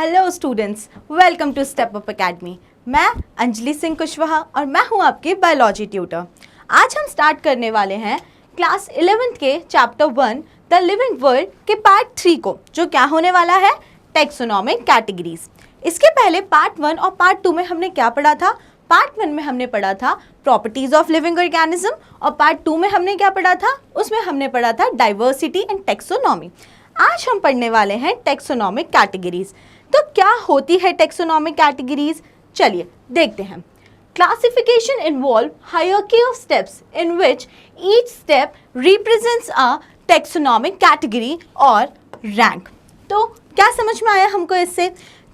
Hello students, welcome to Step Up Academy. मैं अंजलि सिंह कुशवाहा और मैं हूं आपकी बायोलॉजी ट्यूटर। आज हम स्टार्ट करने वाले हैं क्लास 11th के चैप्टर 1 द लिविंग वर्ल्ड के पार्ट 3 को, जो क्या होने वाला है, टेक्सोनॉमिक कैटेगरीज। इसके पहले पार्ट 1 और पार्ट 2 में हमने क्या पढ़ा था? पार्ट 1 में हमने पढ़ा था प्रॉपर्टीज ऑफ लिविंग ऑर्गेनिज्म और पार्ट 2 में हमने क्या पढ़ा था? उसमें हमने पढ़ा था डाइवर्सिटी एंड टेक्सोनॉमी। आज हम पढ़ने वाले हैं टेक्सोनॉमिक कैटेगरीज। तो क्या होती है टेक्सोनॉमिक कैटेगरीज? चलिए देखते हैं। Classification involve hierarchy of steps in which each step represents a taxonomic category और रैंक। तो क्या समझ में आया हमको इससे?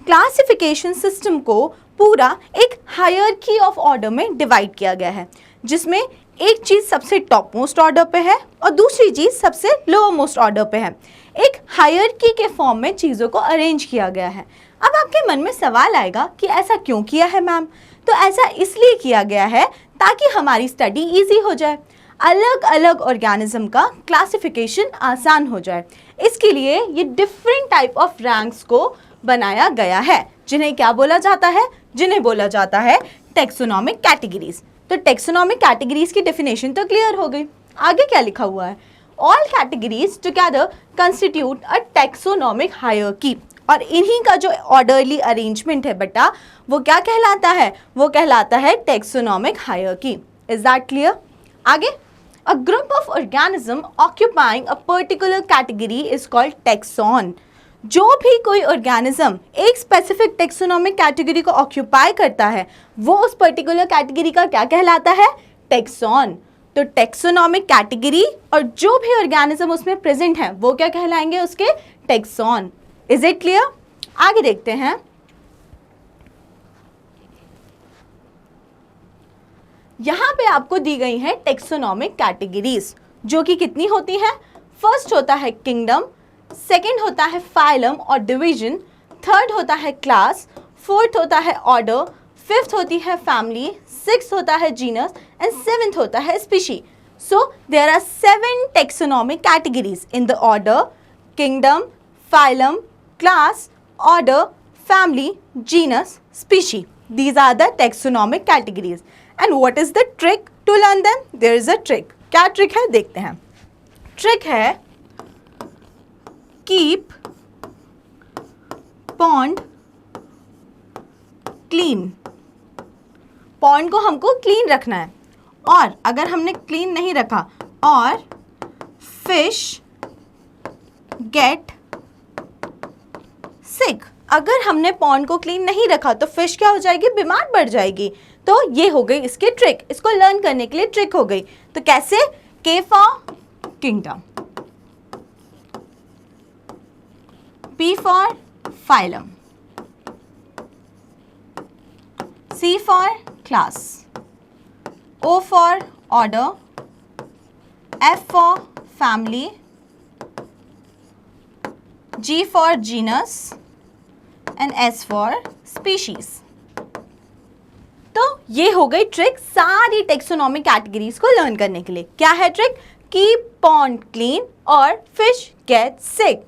क्लासिफिकेशन सिस्टम को पूरा एक हायरार्की ऑफ ऑर्डर में डिवाइड किया गया है, जिसमें एक चीज़ सबसे टॉप मोस्ट ऑर्डर पे है और दूसरी चीज़ सबसे लोअर मोस्ट ऑर्डर पे है। एक हायरार्की के फॉर्म में चीज़ों को अरेंज किया गया है। अब आपके मन में सवाल आएगा कि ऐसा क्यों किया है मैम? तो ऐसा इसलिए किया गया है ताकि हमारी स्टडी इजी हो जाए, अलग अलग ऑर्गेनिज्म का क्लासिफिकेशन आसान हो जाए। इसके लिए ये डिफरेंट टाइप ऑफ रैंक्स को बनाया गया है, जिन्हें क्या बोला जाता है? जिन्हें बोला जाता है टेक्सोनॉमिक कैटेगरीज। तो टेक्सोनॉमिक कैटेगरीज की डेफिनेशन तो क्लियर हो गई। आगे क्या लिखा हुआ है? All categories together constitute a taxonomic hierarchy. और इन्हीं का जो ऑर्डरली अरेंजमेंट है बेटा, वो क्या कहलाता है? वो कहलाता है taxonomic hierarchy. Is that clear? आगे, a group of organism occupying a particular category is called taxon. जो भी कोई ऑर्गेनिज्म एक स्पेसिफिक टेक्सोनॉमिक कैटेगरी को ऑक्यूपाई करता है, वो उस पर्टिकुलर कैटेगरी का क्या कहलाता है? टैक्सॉन। तो टेक्सोनॉमिक कैटेगरी और जो भी ऑर्गेनिज्म उसमें प्रेजेंट है, वो क्या कहलाएंगे? उसके टैक्सॉन। Is it clear? आगे देखते हैं। यहां पे आपको दी गई है टेक्सोनॉमिक कैटेगरीज, जो कि कितनी होती है? फर्स्ट होता है किंगडम, सेकंड होता है फाइलम और डिवीजन, थर्ड होता है क्लास, फोर्थ होता है ऑर्डर, फिफ्थ होती है फैमिली, सिक्स्थ होता है जीनस एंड सेवेंथ होता है species. So there are 7 taxonomic categories in the order kingdom, phylum, class, order, family, genus, species. These are the taxonomic categories. And what is the trick to learn them? There is a trick. क्या trick है? देखते हैं। trick है keep pond clean। Pond को हमको clean रखना है, और अगर हमने क्लीन नहीं रखा और फिश गेट सिक। अगर हमने पॉन्ड को क्लीन नहीं रखा तो फिश क्या हो जाएगी? बीमार पड़ जाएगी। तो ये हो गई इसकी ट्रिक। इसको लर्न करने के लिए ट्रिक हो गई। तो कैसे? K for kingdom, P for phylum, C for class, O for order, F for family, G for genus and S for species। तो ये हो गई ट्रिक सारी टेक्सोनॉमिक कैटेगरीज को लर्न करने के लिए। क्या है ट्रिक? कीप पॉन्ड क्लीन और fish get sick,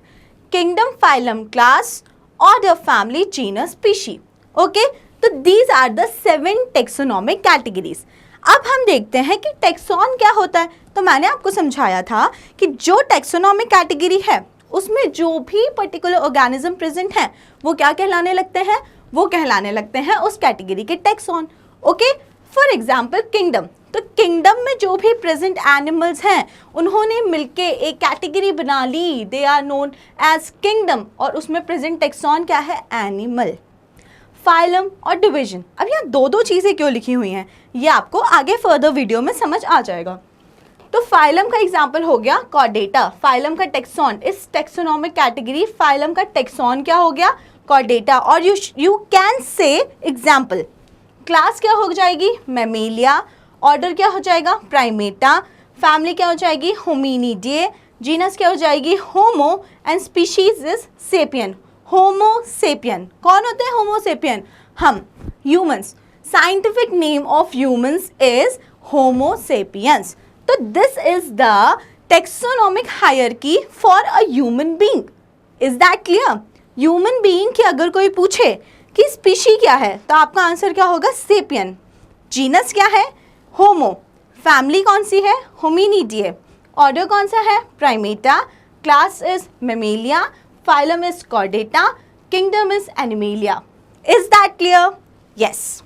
kingdom, phylum, class, order, family, genus, species. Okay, तो these are the 7 taxonomic categories. अब हम देखते हैं कि टेक्सॉन क्या होता है। तो मैंने आपको समझाया था कि जो टेक्सोनॉमिक कैटेगरी है, उसमें जो भी पर्टिकुलर ऑर्गेनिज्म प्रेजेंट है, वो क्या कहलाने लगते हैं? वो कहलाने लगते हैं उस कैटेगरी के taxon. Okay, for example kingdom. तो किंगडम में जो भी प्रेजेंट एनिमल्स हैं, उन्होंने मिलके एक कैटेगरी बना ली, they are known as kingdom, और उसमें प्रेजेंट टैक्सॉन क्या है? एनिमल। फाइलम और डिवीजन। अब यहाँ दो चीज़ें क्यों लिखी हुई हैं, ये आपको आगे फर्दर वीडियो में समझ आ जाएगा। तो फाइलम का एग्जाम्पल हो गया कॉर्डेटा, फाइलम का टेक्सॉन। इस टेक्सोनॉमिक कैटेगरी फाइलम का टेक्सॉन क्या हो गया? कॉर्डेटा। और you can say example. Class क्या हो जाएगी? मैमेलिया। ऑर्डर क्या हो जाएगा? प्राइमेटा। फैमिली क्या हो जाएगी? होमिनिडे। जीनस क्या हो जाएगी? Homo. And species is sapien. Homo sapien. कौन होते हैं होमोसेपियन? हम, humans. Scientific name of humans is Homo sapiens. तो this is the taxonomic hierarchy for a human being. Is that clear? Human being की अगर कोई पूछे कि स्पीशी क्या है तो आपका आंसर क्या होगा? सेपियन। जीनस क्या है? होमो। फैमिली कौन सी है? होमिनिडिए। ऑर्डर कौन सा है? Primata. Class is Mammalia. Phylum is Chordata. Kingdom is animalia. Is that clear? Yes.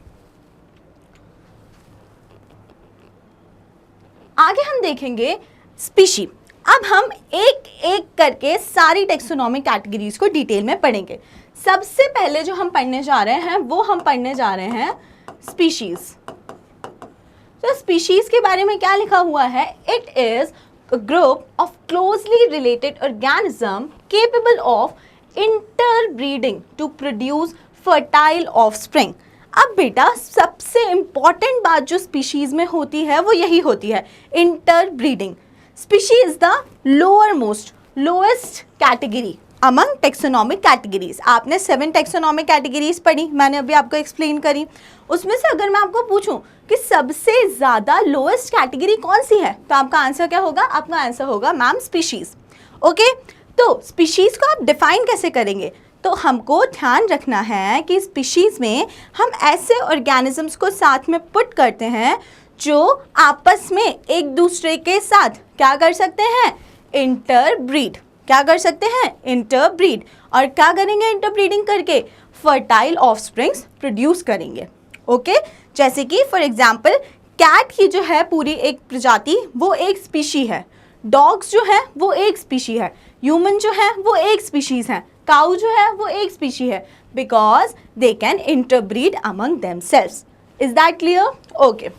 आगे हम देखेंगे स्पीशी। अब हम एक एक करके सारी टेक्सोनॉमिक कैटेगरीज को डिटेल में पढ़ेंगे। सबसे पहले जो हम पढ़ने जा रहे हैं वो हम पढ़ने जा रहे हैं स्पीशीज। तो स्पीशीज के बारे में क्या लिखा हुआ है? It is a group of closely related organism capable of interbreeding to produce fertile offspring. अब बेटा सबसे इंपॉर्टेंट बात जो स्पीशीज में होती है वो यही होती है, interbreeding. Species is the lowest category among taxonomic categories. आपने 7 टेक्सोनॉमिक कैटेगरीज पढ़ी, मैंने अभी आपको एक्सप्लेन करी। उसमें से अगर मैं आपको पूछूं कि सबसे ज़्यादा लोएस्ट कैटेगरी कौन सी है तो आपका आंसर क्या होगा? आपका आंसर होगा मैम स्पीशीज। ओके, तो स्पीशीज को आप डिफाइन कैसे करेंगे? तो हमको ध्यान रखना है कि स्पीशीज में हम ऐसे ऑर्गेनिजम्स को साथ में पुट करते हैं जो आपस में एक दूसरे के साथ क्या कर सकते हैं? इंटरब्रीड। क्या कर सकते हैं? इंटरब्रीड। और क्या करेंगे इंटरब्रीडिंग करके? फर्टाइल ऑफस्प्रिंग्स प्रोड्यूस करेंगे। ओके, जैसे कि फॉर एग्जांपल कैट की जो है पूरी एक प्रजाति वो एक स्पीशी है, डॉग्स जो है वो एक स्पीशी है, ह्यूमन जो है वो एक स्पीशीज है, काऊ जो है वो एक स्पीशी है, because they can interbreed among themselves. Is that clear? Okay,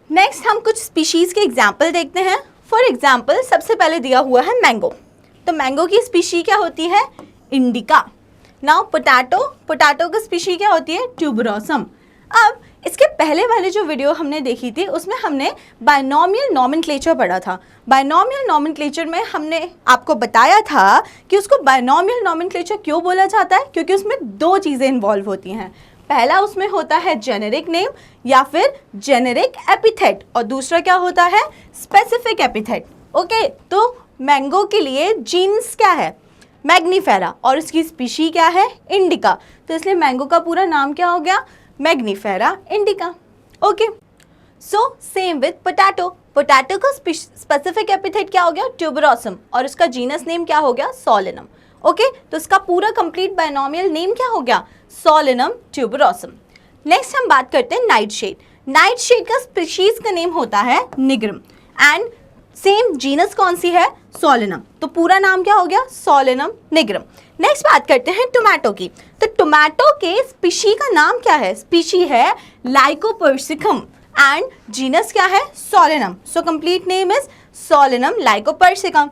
next हम कुछ स्पीशीज के एग्जाम्पल देखते हैं। फॉर एग्जाम्पल सबसे पहले दिया हुआ है मैंगो। तो मैंगो की स्पीशी क्या होती है? इंडिका। नाउ पोटैटो की स्पीशी क्या होती है? ट्यूबरोसम। अब इसके पहले वाले जो वीडियो हमने देखी थी उसमें हमने बायनॉमियल नॉमेनक्लेचर पढ़ा था। बायनॉमियल नॉमेनक्लेचर में हमने आपको बताया था कि उसको बायनॉमियल नॉमेनक्लेचर क्यों बोला जाता है, क्योंकि उसमें 2 चीज़ें इन्वॉल्व होती हैं। पहला उसमें होता है जेनेरिक नेम या फिर जेनेरिक एपिथेट, और दूसरा क्या होता है? Specific epithet. ओके, तो मैंगो के लिए जीन्स क्या है? मैग्नीफेरा, और उसकी स्पीशी क्या है? इंडिका। तो इसलिए मैंगो का पूरा नाम क्या हो गया? Mangifera indica. Okay, so same with potato. Potato का स्पेसिफिक एपिथेट क्या हो गया? ट्यूबरोसम, और उसका जीनस नेम क्या हो गया? सोलेनम। ओके, तो इसका पूरा कंप्लीट बायनॉमियल नेम क्या हो गया? Solanum tuberosum. नेक्स्ट हम बात करते हैं नाइटशेड। नाइटशेड का स्पीशीज का नेम होता है निग्रम, एंड सेम जीनस कौन सी है? सोलेनम। तो पूरा नाम क्या हो गया? Solanum nigrum. नेक्स्ट बात करते हैं टोमेटो की। तो टोमेटो के स्पीशी का नाम क्या है? स्पीशी है लाइकोपर्सिकम एंड जीनस क्या है? Solanum. So complete name is Solanum lycopersicum.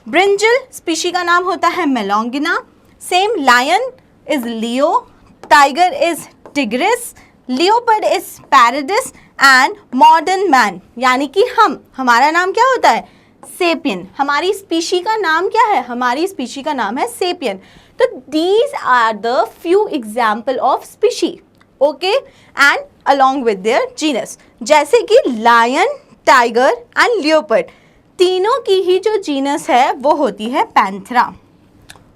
Brinjal species का नाम होता है melongena. Same lion is leo, tiger is tigris, leopard is pardus and modern man यानी कि हमारा नाम क्या होता है? सेपियन। हमारी स्पीशी का नाम क्या है? हमारी स्पीशी का नाम है सेपियन। तो these are the few example of species. Okay, and along with their genus, जैसे कि लायन, टाइगर एंड लियोपर्ड, तीनों की ही जो जीनस है वो होती है Panthera.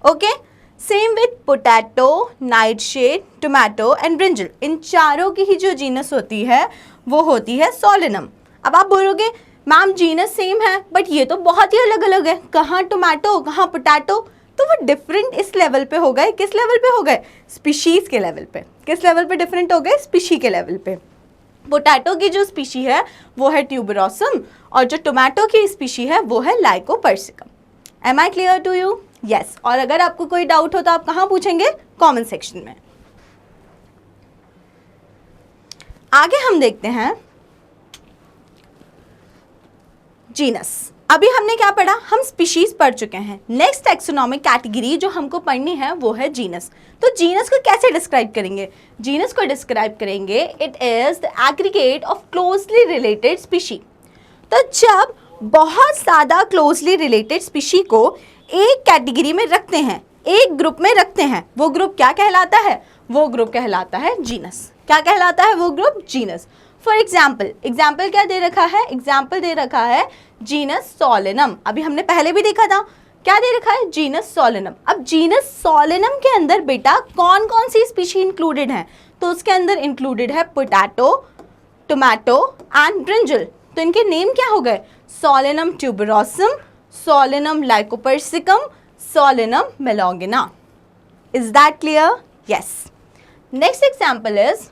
Okay, same with potato, nightshade, tomato and brinjal, इन चारों की ही जो जीनस होती है वो होती है सोलेनम। अब आप बोलोगे मैम जीनस सेम है बट ये तो बहुत ही अलग अलग है, कहाँ टोमेटो कहाँ पोटैटो, तो वो डिफरेंट इस लेवल पे हो गए। किस लेवल पे हो गए? स्पीशीज के लेवल पे। किस लेवल पे डिफरेंट हो गए? स्पीशी के लेवल पे। पोटैटो की जो स्पीशी है वो है ट्यूबरोसम, और जो टोमेटो की स्पीशी है वो है Lycopersicum. Am I clear to you? Yes. और अगर आपको कोई डाउट हो तो आप कहाँ पूछेंगे? कमेंट सेक्शन में। आगे हम देखते हैं जीनस। अभी हमने क्या पढ़ा? हम स्पीशीज पढ़ चुके हैं। नेक्स्ट टैक्सोनॉमिक कैटेगरी जो हमको पढ़नी है वो है जीनस। तो जीनस को कैसे डिस्क्राइब करेंगे? जीनस को डिस्क्राइब करेंगे it is the aggregate of closely related species. तो जब बहुत ज़्यादा क्लोजली रिलेटेड स्पीशी को एक कैटेगरी में रखते हैं, एक ग्रुप में रखते हैं, वो ग्रुप क्या कहलाता है? वो ग्रुप कहलाता है जीनस। क्या कहलाता है वो ग्रुप? जीनस। फॉर एग्जाम्पल क्या दे रखा है? एग्जाम्पल दे रखा है जीनस सोलेनम, अभी हमने पहले भी देखा था, क्या दे रखा है, जीनस सोलेनम। अब जीनस सोलेनम के अंदर बेटा कौन कौन सी स्पीशी इंक्लूडेड है, तो उसके अंदर इंक्लूडेड है पोटैटो, टोमेटो एंड ब्रिंजल। तो इनके नेम क्या हो गए, Solanum tuberosum, Solanum lycopersicum, Solanum melongena. Is that clear? Yes. Next example is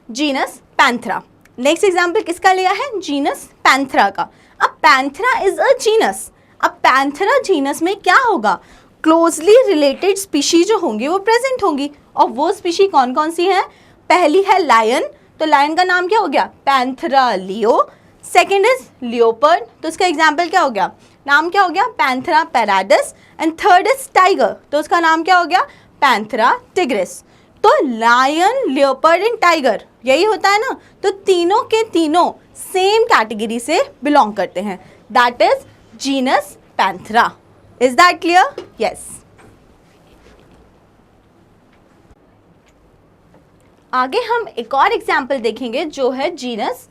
genus Panthera. Next example किसका लिया है, जीनस पैंथरा का। अब पैंथरा इज अ जीनस। अब पैंथरा जीनस में क्या होगा, क्लोजली रिलेटेड स्पीशी जो होंगी वो प्रेजेंट होंगी, और वो स्पीशी कौन कौन सी हैं, पहली है लायन, तो लायन का नाम क्या हो गया, Panthera Leo. Second is leopard, तो उसका एग्जाम्पल क्या हो गया, नाम क्या हो गया, Panthera pardus. And third is tiger, तो उसका नाम क्या हो गया, पैंथरा टिग्रिस। तो लायन, लियोपर्ड एंड टाइगर यही होता है ना, तो तीनों के तीनों सेम कैटेगरी से बिलोंग करते हैं, that is genus Panthera. Is that clear? Yes. आगे हम एक और एग्जाम्पल देखेंगे जो है जीनस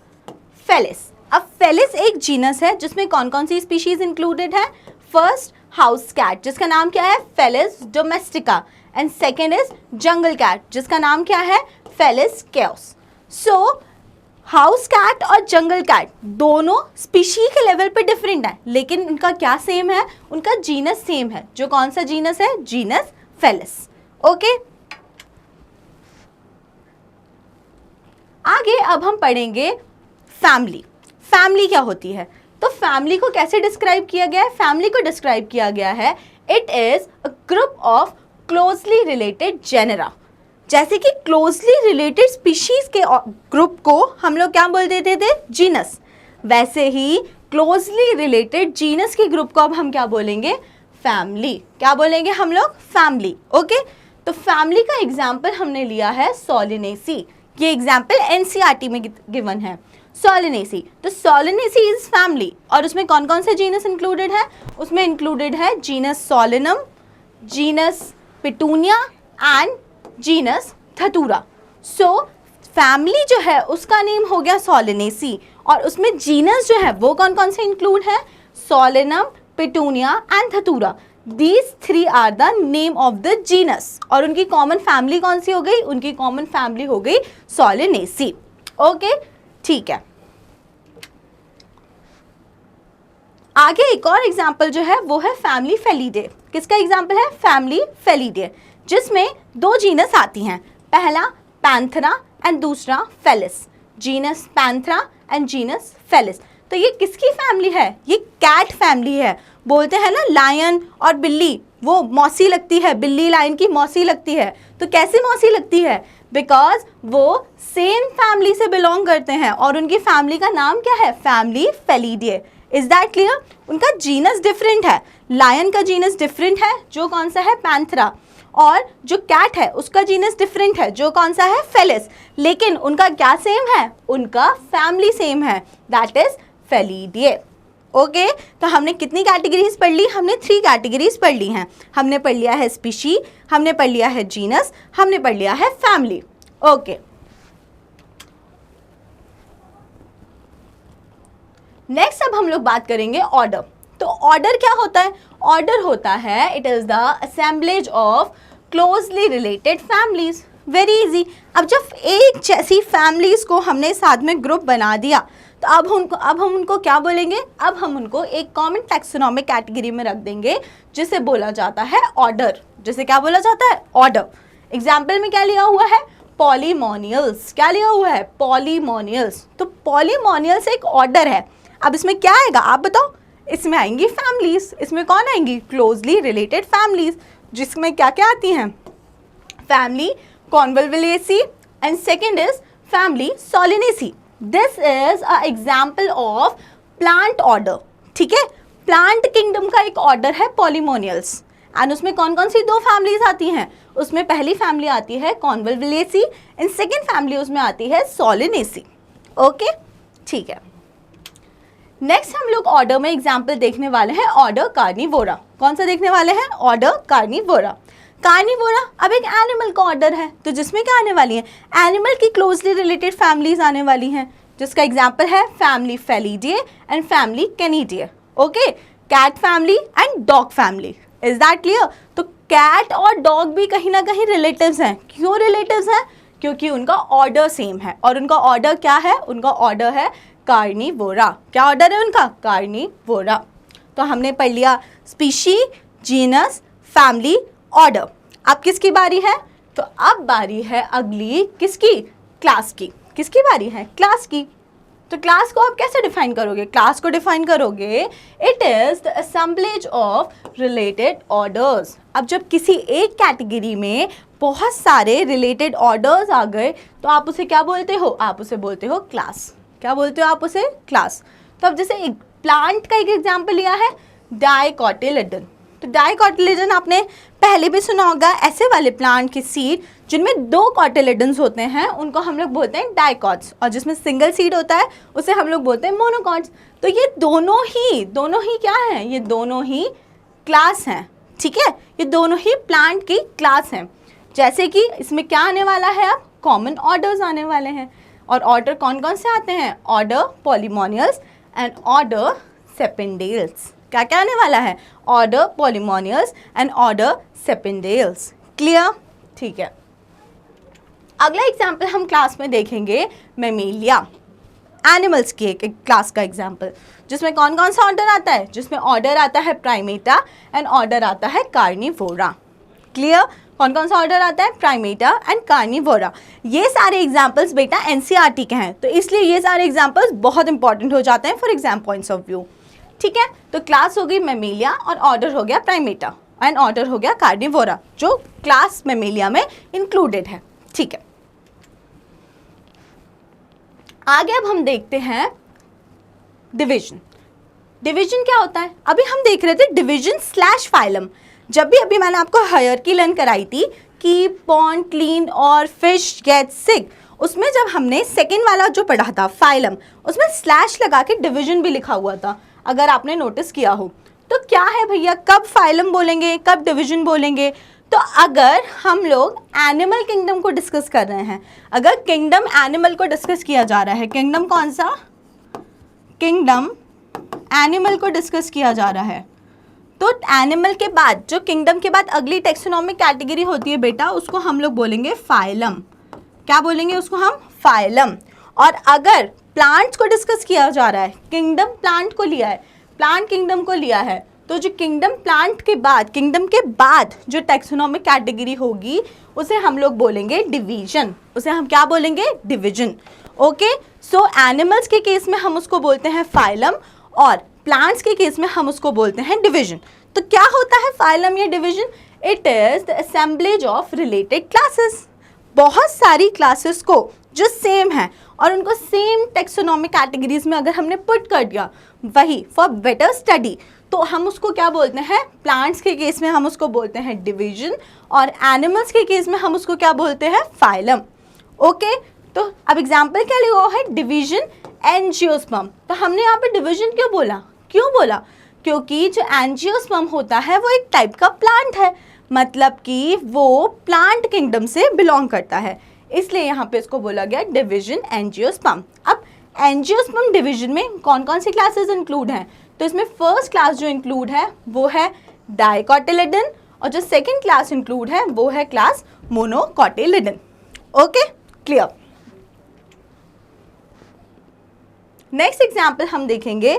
फेलिस। अब फेलिस एक जीनस है जिसमें कौन कौन सी स्पीशीज इंक्लूडेड है, फर्स्ट हाउस कैट जिसका नाम क्या है, Felis domestica, and second is jungle cat जिसका नाम क्या है, Felis chaus. So house cat और जंगल कैट दोनों स्पीशी के लेवल पे डिफरेंट है, लेकिन उनका क्या सेम है, उनका जीनस सेम है, जो कौन सा जीनस है, जीनस फेलिस। ओके, आगे अब हम पढ़ेंगे फैमिली। फैमिली क्या होती है, तो फैमिली को कैसे डिस्क्राइब किया गया है, फैमिली को डिस्क्राइब किया गया है, it is a group of closely related genera. जैसे कि क्लोजली रिलेटेड स्पीशीज के ग्रुप को हम लोग क्या बोल देते थे, जीनस, वैसे ही क्लोजली रिलेटेड जीनस के ग्रुप को अब हम क्या बोलेंगे, फैमिली। क्या बोलेंगे हम लोग, फैमिली। ओके, तो फैमिली का एग्जाम्पल हमने लिया है सोलिनेसी, ये एग्जाम्पल एनसीईआरटी में गिवन है, सोलिनेसी। तो सोलिनेसी इज फैमिली, और उसमें कौन कौन से जीनस इंक्लूडेड है, उसमें इंक्लूडेड है genus Solanum, genus Petunia and genus Datura. So family जो है उसका नेम हो गया सोलिनेसी, और उसमें जीनस जो है वो कौन कौन से इंक्लूड है, सोलेनम, पिटूनिया एंड धतूरा। These three are the name of the genus, और उनकी कॉमन फैमिली कौन सी हो गई, उनकी कॉमन फैमिली हो गई सोलिनेसी। ओके, ठीक है। आगे एक और एग्जाम्पल जो है वो है फैमिली फेलिडे। किसका एग्जाम्पल है, फैमिली फेलिडे, जिसमें दो जीनस आती हैं, पहला पैंथरा एंड दूसरा Felis, genus Panthera and genus Felis. तो ये किसकी फैमिली है, ये कैट फैमिली है। बोलते हैं ना लायन और बिल्ली वो मौसी लगती है, बिल्ली लायन की मौसी लगती है, तो कैसे मौसी लगती है, बिकॉज वो सेम फैमिली से बिलोंग करते हैं, और उनकी फैमिली का नाम क्या है, family Felidae. Is that clear? उनका जीनस डिफरेंट है, लायन का जीनस डिफरेंट है जो कौन सा है, पैंथरा, और जो कैट है उसका जीनस डिफरेंट है जो कौन सा है, फेलिस, लेकिन उनका क्या सेम है, उनका फैमिली सेम है, दैट इज फेलिडे। ओके, तो हमने कितनी कैटेगरीज पढ़ ली, हमने 3 कैटेगरीज पढ़ ली हैं। हमने पढ़ लिया है स्पीशी, हमने पढ़ लिया है जीनस, हमने पढ़ लिया है फैमिली। ओके, नेक्स्ट अब हम लोग बात करेंगे ऑर्डर। तो ऑर्डर क्या होता है, ऑर्डर होता है, it is the assemblage of closely related families. Very easy. अब जब एक जैसी फैमिलीज को हमने साथ में ग्रुप बना दिया, तो अब हम उनको क्या बोलेंगे, अब हम उनको एक कॉमन टैक्सोनॉमिक कैटेगरी में रख देंगे जिसे बोला जाता है ऑर्डर। जिसे क्या बोला जाता है, ऑर्डर। एग्जाम्पल में क्या लिया हुआ है, पॉलीमोनियल्स। क्या लिया हुआ है, पॉलीमोनियल्स। तो पॉलीमोनियल्स एक ऑर्डर है। अब इसमें क्या आएगा आप बताओ, इसमें आएंगी फैमिलीज। इसमें कौन आएंगी, क्लोजली रिलेटेड फैमिलीज, जिसमें क्या क्या आती हैं, family Convolvulaceae and second is family Solanaceae. This is a example of plant order. ठीक है, प्लांट किंगडम का एक ऑर्डर है पॉलीमोनियल्स, एंड उसमें कौन कौन सी 2 फैमिलीज आती हैं, उसमें पहली फैमिली आती है कॉन्वोल्वुलेसी एंड सेकेंड फैमिली उसमें आती है सोलिनेसी। ओके, ठीक है। नेक्स्ट हम लोग ऑर्डर में एग्जाम्पल देखने वाले हैं, ऑर्डर कार्निवोरा। कौन सा देखने वाले हैं, ऑर्डर कार्निवोरा। कार्निवोरा अब एक एनिमल का ऑर्डर है, तो जिसमें क्या आने वाली है, एनिमल की क्लोजली रिलेटेड फैमिलीज आने वाली हैं। जिसका एग्जाम्पल है family Felidae and family Canidae. Okay, cat family and dog family. Is that clear? तो कैट और डॉग भी कहीं ना कहीं रिलेटिव्स हैं। क्यों रिलेटिव्स हैं? क्योंकि उनका ऑर्डर सेम है। और उनका ऑर्डर क्या है? उनका ऑर्डर है कार्निवोरा। क्या ऑर्डर है उनका? कार्निवोरा। तो हमने पढ़ लिया स्पीशी, जीनस, फैमिली, ऑर्डर। अब किसकी बारी है? तो अब बारी है अगली किसकी? क्लास की। किसकी बारी है? क्लास की। तो क्लास को आप कैसे डिफाइन करोगे? क्लास को डिफाइन करोगे, it is the assemblage of related orders. अब जब किसी एक कैटेगरी में बहुत सारे रिलेटेड ऑर्डर्स आ गए तो आप उसे क्या बोलते हो? आप उसे बोलते हो क्लास। क्या बोलते हो आप उसे? क्लास। तो अब जैसे एक प्लांट का एक एग्जाम्पल लिया है, डाइकोटिलेडन। तो डाइकोटिलेडन आपने पहले भी सुना होगा। ऐसे वाले प्लांट की सीड जिनमें 2 कॉटिलेडन्स होते हैं उनको हम लोग बोलते हैं डाइकॉट्स, और जिसमें सिंगल सीड होता है उसे हम लोग बोलते हैं मोनोकॉट्स। तो ये दोनों ही क्या हैं? ये दोनों ही क्लास हैं। ठीक है, ये दोनों ही प्लांट की क्लास हैं। जैसे कि इसमें क्या आने वाला है? अब कॉमन ऑर्डर्स आने वाले हैं। और ऑर्डर कौन कौन से आते हैं? Order Polemoniales and order Sapindales. क्या क्या आने वाला है? Order Polemoniales and order Sapindales. Clear? ठीक है। अगला एग्जाम्पल हम क्लास में देखेंगे मेमेलिया, एनिमल्स की एक क्लास का एग्जाम्पल, जिसमें कौन कौन सा ऑर्डर आता है? जिसमें ऑर्डर आता है प्राइमेटा एंड ऑर्डर आता है कार्निवोरा। क्लियर? कौन कौन सा ऑर्डर आता है? Primata and Carnivora. ये सारे एग्जाम्पल्स बेटा एनसीईआरटी के हैं, तो इसलिए ये सारे एग्जाम्पल्स बहुत इंपॉर्टेंट हो जाते हैं for exam points of view. ठीक है, तो क्लास हो गई मेमेलिया और ऑर्डर हो गया प्राइमेटा एंड ऑर्डर हो गया कार्निवोरा, जो क्लास मेमेलिया में इंक्लूडेड है। ठीक है, आगे अब हम देखते हैं डिवीजन। डिवीजन क्या होता है? अभी हम देख रहे थे डिवीजन स्लैश फाइलम। जब भी अभी मैंने आपको हायरार्की लर्न कराई थी कि पॉन्ड, क्लीन और फिश गेट सिक, उसमें जब हमने सेकेंड वाला जो पढ़ा था फाइलम, उसमें स्लैश लगा के डिवीजन भी लिखा हुआ था, अगर आपने नोटिस किया हो। तो क्या है भैया, कब फाइलम बोलेंगे, कब डिवीजन बोलेंगे? तो अगर हम लोग एनिमल किंगडम को डिस्कस कर रहे हैं, अगर किंगडम एनिमल को डिस्कस किया जा रहा है, किंगडम कौन सा? किंगडम एनिमल को डिस्कस किया जा रहा है, तो एनिमल के बाद जो किंगडम के बाद अगली टेक्सोनॉमिक कैटेगरी होती है बेटा, उसको हम लोग बोलेंगे फाइलम। क्या बोलेंगे उसको हम? फाइलम। और अगर प्लांट्स को डिस्कस किया जा रहा है, किंगडम प्लांट को लिया है, प्लांट किंगडम को लिया है, तो जो किंगडम प्लांट के बाद, किंगडम के बाद जो टेक्सोनॉमिक कैटेगरी होगी उसे हम लोग बोलेंगे डिवीजन। उसे हम क्या बोलेंगे? डिवीजन। ओके, सो एनिमल्स के केस में हम उसको बोलते हैं फाइलम और प्लांट्स के केस में हम उसको बोलते हैं डिवीजन। तो क्या होता है फाइलम या division? It is the assemblage of related classes. बहुत सारी क्लासेस को जो सेम है और उनको सेम टेक्सोनॉमिक कैटेगरीज में अगर हमने पुट कर दिया, वही फॉर बेटर स्टडी, तो हम उसको क्या बोलते हैं? प्लांट्स के केस में हम उसको बोलते हैं डिवीजन और एनिमल्स के केस में हम उसको क्या बोलते हैं? फाइलम। ओके, तो अब एग्जाम्पल क्या लिया हुआ है? Division angiosperm. तो हमने यहाँ पे डिवीजन क्यों बोला? क्यों बोला? क्योंकि जो एंजियोस्पर्म होता है वो एक टाइप का प्लांट है, मतलब कि वो प्लांट किंगडम से बिलोंग करता है, इसलिए यहाँ पे इसको बोला गया डिवीजन एंजियोस्पर्म। अब एंजियोस्पर्म डिवीजन में कौन कौन सी क्लासेस इंक्लूड हैं? तो इसमें फर्स्ट क्लास जो इंक्लूड है वो है डाइकोटिलेडन और जो सेकंड क्लास इंक्लूड है वो है class monocotyledon. Okay, clear. Next example हम देखेंगे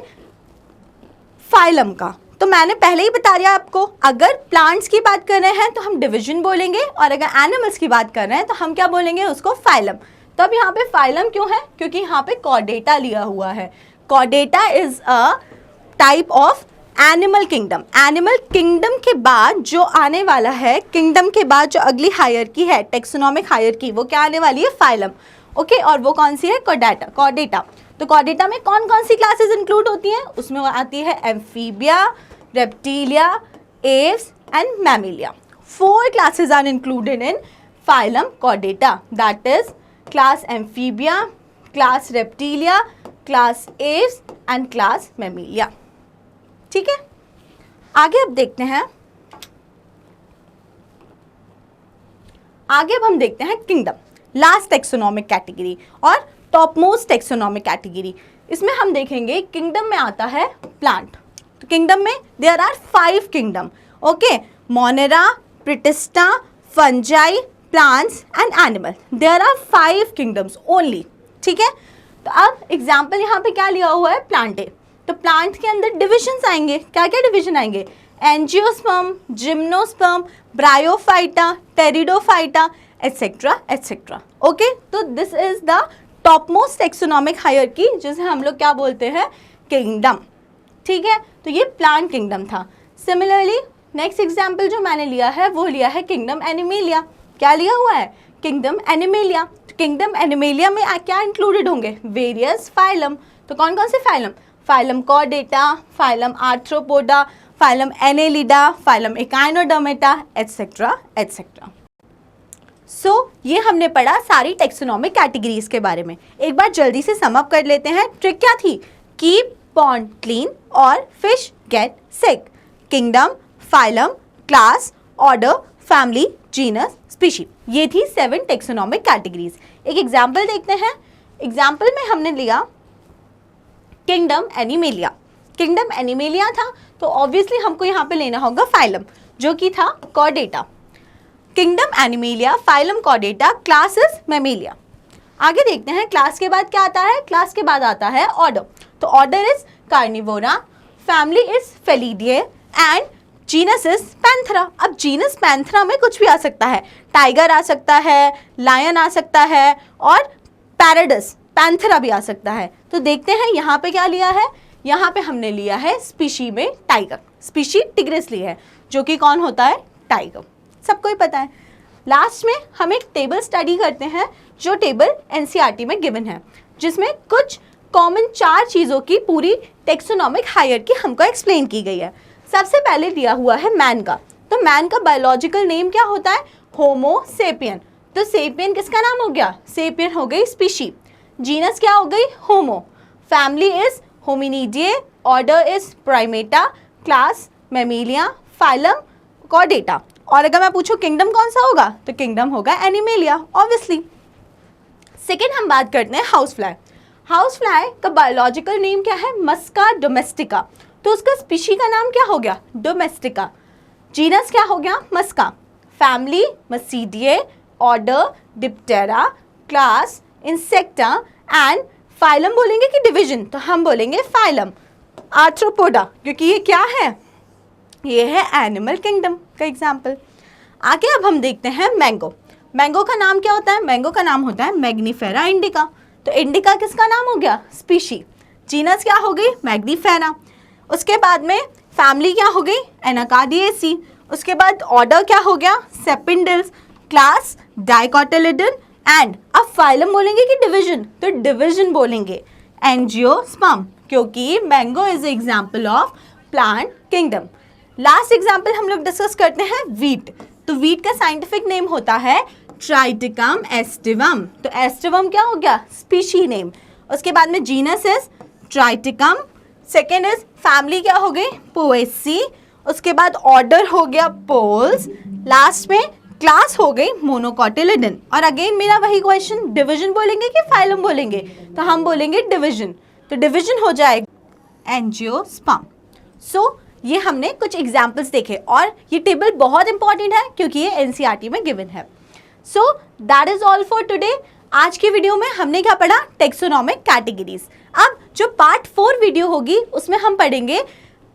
फाइलम का। तो मैंने पहले ही बता दिया आपको, अगर प्लांट्स की बात कर रहे हैं तो हम डिवीजन बोलेंगे और अगर एनिमल्स की बात कर रहे हैं तो हम क्या बोलेंगे? उसको फाइलम। तो अब यहाँ पे फाइलम क्यों है? क्योंकि यहाँ पे कॉर्डेटा लिया हुआ है। Chordata is a type of animal kingdom. Animal kingdom के बाद जो आने वाला है, किंगडम के बाद जो अगली हायरार्की है, टेक्सोनॉमिक हायरार्की, वो क्या आने वाली है? फाइलम। ओके, और वो कौन सी है? कॉर्डेटा। तो कॉर्डेटा में कौन कौन सी क्लासेस इंक्लूड होती हैं? उसमें आती है amphibia, reptilia, Aves and Mammalia. 4 classes are included in phylum Chordata, that is class Amphibia, class Reptilia, class Aves and class Mammalia। ठीक है, आगे अब देखते हैं, आगे अब हम देखते हैं किंगडम, लास्ट टेक्सोनॉमिक कैटेगरी और टॉप मोस्ट टेक्सोनॉमिक कैटेगरी। इसमें हम देखेंगे किंगडम में आता है प्लांट। तो किंगडम में there are 5 kingdom, okay, Monera, Protista, Fungi, plants and animal. There are 5 kingdoms only, ठीक है। तो अब एग्जाम्पल यहाँ पे क्या लिया हुआ है, प्लांट है। तो प्लांट के अंदर डिविजन्स आएंगे, क्या क्या डिविजन आएंगे, angiosperm, gymnosperm, Bryophyta, Pteridophyta, et cetera et cetera, okay. तो this is the top most taxonomic hierarchy, जिसे हम लोग क्या बोलते हैं, किंगडम, ठीक है। तो ये प्लांट किंगडम था। सिमिलरली नेक्स्ट एग्जाम्पल जो मैंने लिया है वो लिया है किंगडम एनिमेलिया। क्या लिया हुआ है, किंगडम एनिमेलिया। तो किंगडम एनिमेलिया में क्या इंक्लूडेड होंगे, वेरियस फाइलम। तो कौन कौन से phylum, phylum Chordata, phylum Arthropoda, phylum Annelida, phylum Echinodermata, et cetera et cetera. So ये हमने पढ़ा सारी टेक्सोनॉमिक कैटेगरीज के बारे में। एक बार जल्दी से सम अप कर लेते हैं। ट्रिक क्या थी, कीप पॉन्ड क्लीन और fish get sick. Kingdom, phylum, class, order, family, genus, species, ये थी 7 टेक्सोनॉमिक कैटेगरीज। एक एग्जाम्पल देखते हैं। एग्जाम्पल में हमने लिया किंगडम एनिमेलिया। किंगडम एनिमेलिया था तो ऑब्वियसली हमको यहाँ पे लेना होगा फाइलम, जो कि था Chordata. Kingdom animalia, phylum Chordata, class is Mammalia. आगे देखते हैं क्लास के बाद क्या आता है, क्लास के बाद आता है ऑर्डर। तो order is Carnivora, family is Felidae and genus is Panthera. अब जीनस पैंथरा में कुछ भी आ सकता है, टाइगर आ सकता है, लायन आ सकता है और पैराडस पैंथरा भी आ सकता है। तो देखते हैं यहाँ पे क्या लिया है, यहाँ पे हमने लिया है स्पीशी में टाइगर, स्पीशी टिग्रिस ली है, जो कि कौन होता है, टाइगर, सबको ही पता है। लास्ट में हम एक टेबल स्टडी करते हैं, जो टेबल एनसीईआरटी में गिवन है, जिसमें कुछ कॉमन 4 चीज़ों की पूरी टेक्सोनॉमिक हायरार्की हमको एक्सप्लेन की गई है। सबसे पहले दिया हुआ है मैन का। तो मैन का बायोलॉजिकल नेम क्या होता है, होमो सेपियन। तो सेपियन किसका नाम हो गया, सेपियन हो गई स्पीशी। जीनस क्या हो गई, Homo. Family is Hominidae, order is Primata, class Mammalia, phylum Chordata. और अगर मैं पूछूं किंगडम कौन सा होगा, तो किंगडम होगा एनिमेलिया ऑब्वियसली। सेकेंड हम बात करते हैं हाउस फ्लाई। हाउस फ्लाई का बायोलॉजिकल नेम क्या है, मस्का डोमेस्टिका। तो उसका स्पीशी का नाम क्या हो गया, डोमेस्टिका। जीनस क्या हो गया, Musca. Family Muscidae, order Diptera, class Insecta and phylum बोलेंगे कि डिवीजन, तो हम बोलेंगे फाइलम आर्थ्रोपोडा, क्योंकि ये क्या है, ये है एनिमल किंगडम का एग्जाम्पल। आगे अब हम देखते हैं मैंगो। मैंगो का नाम क्या होता है, मैंगो का नाम होता है मैग्नीफेरा इंडिका। तो इंडिका किसका नाम हो गया, स्पीशी। जीनस क्या हो गई, मैग्नीफेरा। उसके बाद में फैमिली क्या हो गई, एनाकार्डिएसी। उसके बाद ऑर्डर क्या हो गया, सेपिंडल्स। क्लास डाइकोटिलिडन एंड अब फाइलम बोलेंगे कि डिवीजन, तो डिवीजन बोलेंगे एंजियोस्पर्म, क्योंकि mango is example of plant kingdom. Last example हम लोग डिस्कस करते हैं वीट। तो वीट का साइंटिफिक नेम होता है ट्राइटिकम एस्टिवम। तो एस्टिवम क्या हो गया, स्पीशी नेम। उसके बाद में genus is Triticum. Second is family क्या हो गई, पोएसी। उसके बाद ऑर्डर हो गया पोल्स। लास्ट में क्लास हो गई मोनोकोटिलिडन। और अगेन मेरा वही क्वेश्चन, डिवीजन बोलेंगे कि फाइलम बोलेंगे, तो हम बोलेंगे डिवीजन। तो डिवीजन हो जाएगा एंजियोस्पर्म। सो ये हमने कुछ एग्जाम्पल्स देखे और ये टेबल बहुत इंपॉर्टेंट है क्योंकि ये एनसीईआरटी में गिवन है। So that is all for today. आज की वीडियो में हमने क्या पढ़ा, टेक्सोनॉमिक कैटेगरीज। अब जो पार्ट 4 वीडियो होगी उसमें हम पढ़ेंगे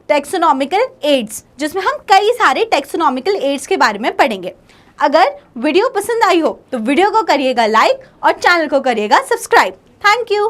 टेक्सोनॉमिकल एड्स, जिसमें हम कई सारे टेक्सोनॉमिकल एड्स के बारे में पढ़ेंगे। अगर वीडियो पसंद आई हो तो वीडियो को करिएगा लाइक और चैनल को करिएगा सब्सक्राइब। Thank you.